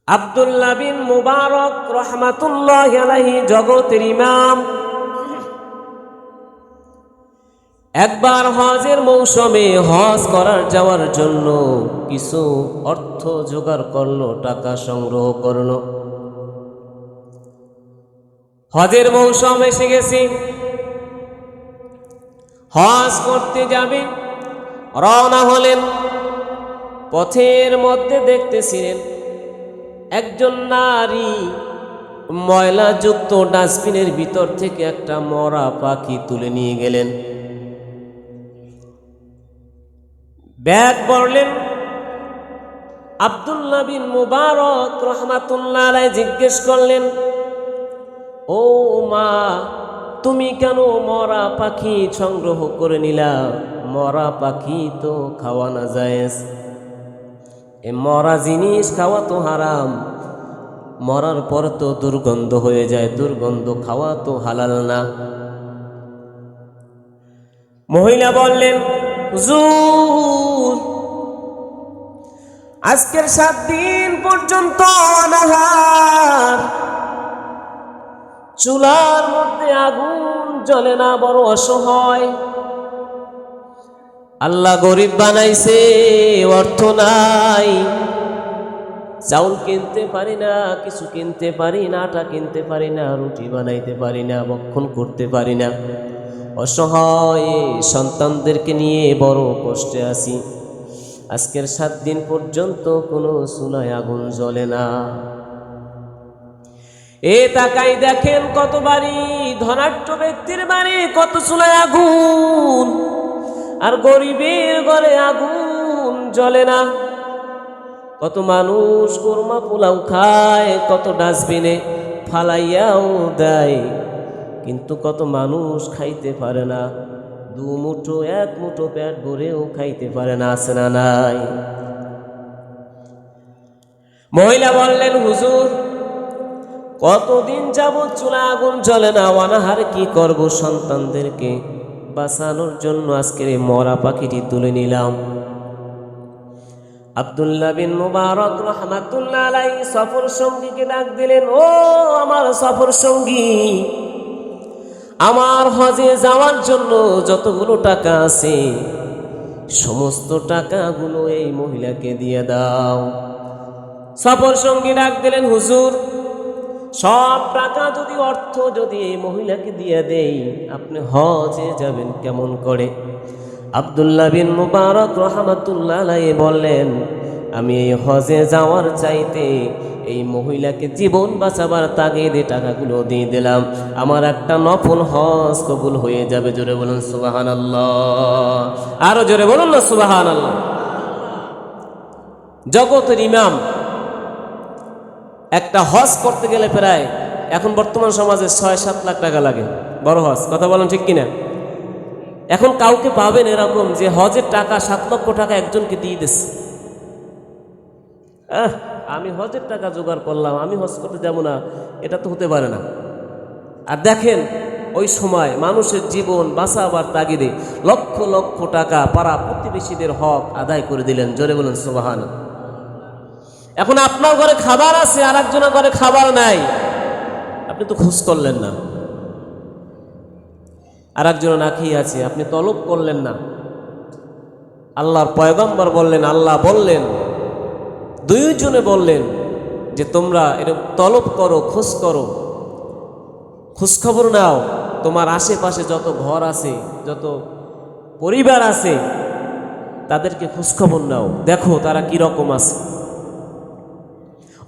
আব্দুল্লাহ বিন মুবারক রহমাতুল্লাহি আলাইহি জগতের ইমাম একবার হজের মৌসুমে হজ করার যাওয়ার জন্য কিছু অর্থ জোগাড় করলো, টাকা সংগ্রহ করলো। হজের মৌসুম এসে গেছে, হজ করতে যাবে, রওনা হলেন। পথের মধ্যে দেখতেছিলেন একজন নারী ময়লাযুক্ত ডাস্টবিনের ভিতর থেকে একটা মরা পাখি তুলে নিয়ে গেলেন। ব্যাগ ভরলেন। আব্দুল্লাহ বিন মুবারক রহমাতুল্লাহ আলাইহি জিজ্ঞেস করলেন, ও মা, তুমি কেন মরা পাখি সংগ্রহ করে নিলা? মরা পাখি তো খাওয়া না জায়েজ, এ মরা জিনিস খাওয়া তো হারাম। মরার পর তো দুর্গন্ধ হয়ে যায়, দুর্গন্ধ খাওয়া তো হালাল না। মহিলা বললেন, হুজুর, আজকের 7 দিন পর্যন্ত অনাহার, চুলার মধ্যে আগুন জ্বলে না, বড় অসহায়। আল্লাহ গরিব বানাইছে, অর্থ নাই, চাউল কিনতে পারি না, কিছু কিনতে পারি না, আটা কিনতে পারি না, রুটি বানাইতে পারি না, ভক্ষণ করতে পারি না, অসহায় সন্তানদেরকে নিয়ে বড় কষ্টে আছি। আজকের 7 দিন পর্যন্ত কোনো চুলায় আগুন জ্বলে না। এ তাকাই দেখেন, কত বাড়ি, ধনাঢ্য ব্যক্তির বাড়ি কত চুলায় আগুন, আর গরিবের ঘরে আগুন জ্বলে না। কত মানুষ কোরমা পোলাও খায়, কত ডাস্টবিনে ফালাইয়াও দেয়, কিন্তু কত মানুষ খাইতে পারে না, 2 মুঠো 1 মুঠো পেট ভরেও খাইতে পারে না। আছে না নাই? মহিলা বললেন, হুজুর, কতদিন যাবৎ চুলা আগুন জ্বলে না, অনাহার কি করব? সন্তানদেরকে বাঁচানোর জন্য আজকের এই মরা পাখিটি তুলে নিলাম। আব্দুল্লাহ বিন মুবারক রহমাতুল্লাহ আলাইহি সফর সঙ্গীকে ডাক দিলেন, ও আমার সফর সঙ্গী, আমার হজে যাওয়ার জন্য যতগুলো টাকা আছে সমস্ত টাকাগুলো এই মহিলাকে দিয়ে দাও। সফর সঙ্গী ডাক দিলেন, হুজুর, সব টাকা যদি, অর্থ যদি এই মহিলাকে দিয়ে দেই, আপনি হজে যাবেন কেমন করে? আব্দুল্লাহ বিন মুবারক রহমাতুল্লাহ আলাইহি বললেন, আমি এই হজে যাওয়ার চাইতে এই মহিলাকে জীবন বাঁচাবার তাগিদে টাকাগুলো দিয়ে দিলাম, আমার একটা নফল হজ কবুল হয়ে যাবে। জোরে বলুন সুবহানাল্লাহ, আরো জোরে বলুন না সুবহানাল্লাহ। জগতের ইমাম একটা হজ করতে গেলে প্রায় এখন বর্তমান সমাজে 6-7 লাখ টাকা লাগে, বড় হজ। কথা বলেন ঠিক কিনা? এখন কাউকে পাবেন এরকম যে হজের টাকা 7 লক্ষ টাকা একজনকে দিয়ে দিচ্ছে, আমি হজের টাকা জোগাড় করলাম, আমি হজ করতে যাব না, এটা তো হতে পারে না। আর দেখেন, ওই সময় মানুষের জীবন বাঁচাবার তাগিদে লক্ষ লক্ষ টাকা পাড়া প্রতিবেশীদের হক আদায় করে দিলেন। জোরে বলেন সুবহানাল্লাহ। এখন আপনার ঘরে খাবার আছে, আর একজনের ঘরে খাবার নাই, আপনি তো খোঁজ করলেন না। আর একজনের না খেয়ে আছে, আপনি তলব করলেন না। আল্লাহর পয়গম্বর বললেন, আল্লাহ বললেন, 2 জনে বললেন যে তোমরা এরকম তলব করো, খোঁজ করো, খোঁজখবর নাও। তোমার আশেপাশে যত ঘর আছে, যত পরিবার আছে, তাদেরকে খোঁজখবর নাও, দেখো তারা কি রকম আছে।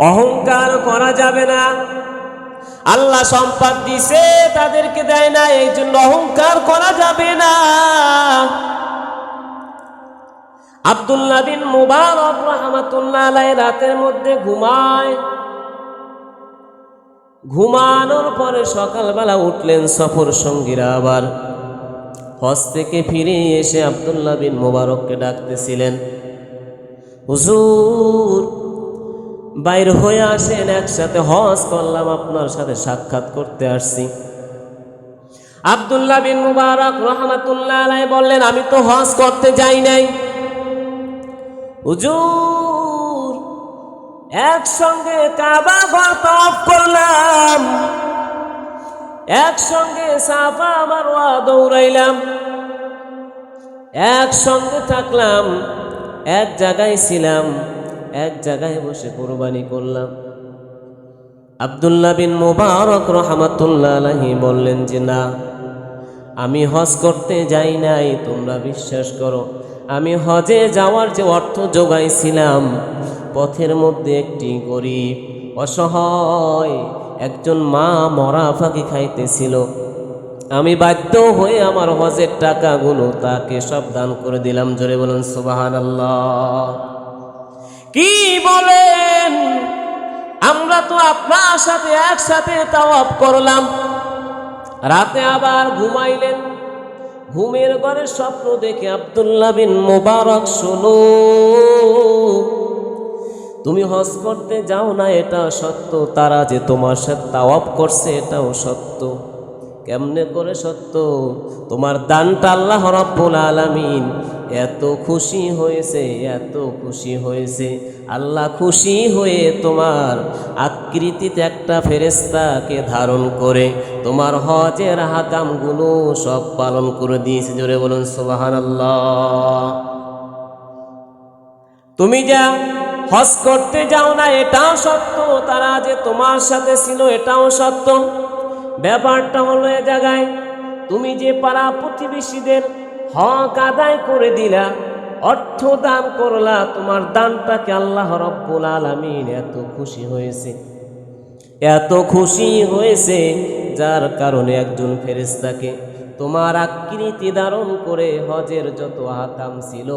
অহংকার করা যাবে না। আল্লাহ সম্পদ দিছে, তাদেরকে দেয় না, এই জন্য অহংকার করা যাবে না। আব্দুল্লাহ বিন মুবারক রহমাতুল্লাহ আলাইহি রাতের মধ্যে ঘুমায়, ঘুমানোর পরে সকালবেলা উঠলেন। সফর সঙ্গীরা আবার হজ থেকে ফিরে এসে আব্দুল্লাহ বিন মুবারককে ডাকতেছিলেন, হুজুর, বাইর হয়ে আসেন, একসাথে হজ করলাম, আপনার সাথে সাক্ষাৎ করতে আসছি। আব্দুল্লাহ বিন মুবারক রহমাতুল্লাহ আলাইহি বললেন, আমি তো হজ করতে যাই নাই হুজুর, একসঙ্গে কাবা ঘর তওয়াফ করলাম, একসঙ্গে সাফা মারওয়া দৌড়াইলাম, একসঙ্গে থাকলাম, এক জায়গায় ছিলাম, এক জায়গায় বসে কুরবানি করলাম। আব্দুল্লাহ বিন মুবারক রাহমাতুল্লাহ আলাইহি বললেন যে না, আমি হজ করতে যাই নাই, তোমরা বিশ্বাস করো, আমি হজে যাওয়ার যে অর্থ জোগাইছিলাম, পথের মধ্যে একটি গরিব অসহায় একজন মা মরা ফাঁকি খাইতেছিল, আমি বাধ্য হয়ে আমার হজের টাকাগুলো তাকে সব দান করে দিলাম। জোরে বলুন সুবহানাল্লাহ। কি বলেন, আমরা তো আপনার সাথে একসাথে তাওয়াফ করলাম, রাতে আবার ঘুমাইলেন, ঘুমের ঘরে স্বপ্ন দেখে আব্দুল্লাহ বিন মুবারক, শোনো, তুমি হজ করতে যাও না এটা সত্য, তারা যে তোমার সাথে তাওয়াফ করছে এটাও সত্য। কেমনে করে সত্য? তোমার দানটা আল্লাহ রাব্বুল আলামিন এত খুশি হয়েছে, এত খুশি হয়েছে, আল্লাহ খুশি হয়ে তোমার আকৃতিতে একটা ফেরেশতাকে ধারণ করে তোমার হজের হাকামগুলো সব পালন করে দিয়েছে। জোরে বলুন সুবহানাল্লাহ। তুমি যা হজ করতে যাও না এটাও সত্য, তারা যে তোমার সাথে ছিল এটাও সত্য। ব্যাপারটা হলো এ জায়গায়, তুমি যে পাড়া প্রতিবেশীদের হক আদায় করে দিলা, অর্থ দান করলা, তোমার দানটাকে আল্লাহ রাব্বুল আলামিন এত খুশি হয়েছে, এত খুশি হয়েছে, যার কারণে একজন ফেরেশতাকে তোমার আকৃতি ধারণ করে হজের যত আহকাম ছিল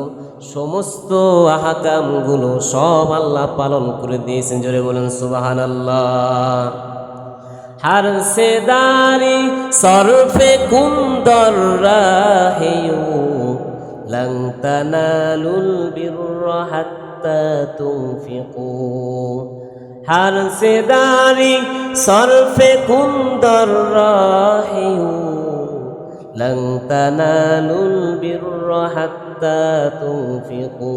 সমস্ত আহকামগুলো সব আল্লাহ পালন করে দিয়েছেন। জোরে বলেন সুবহানাল্লাহ। हर से दारी सरफे कुंदर राहेयू लं तनालुल बिर्रा हत्ता तुनफिकू। हर से दारी सरफे कुंदर राहेयू लं तनालुल बिर्रा हत्ता तुनफिकू।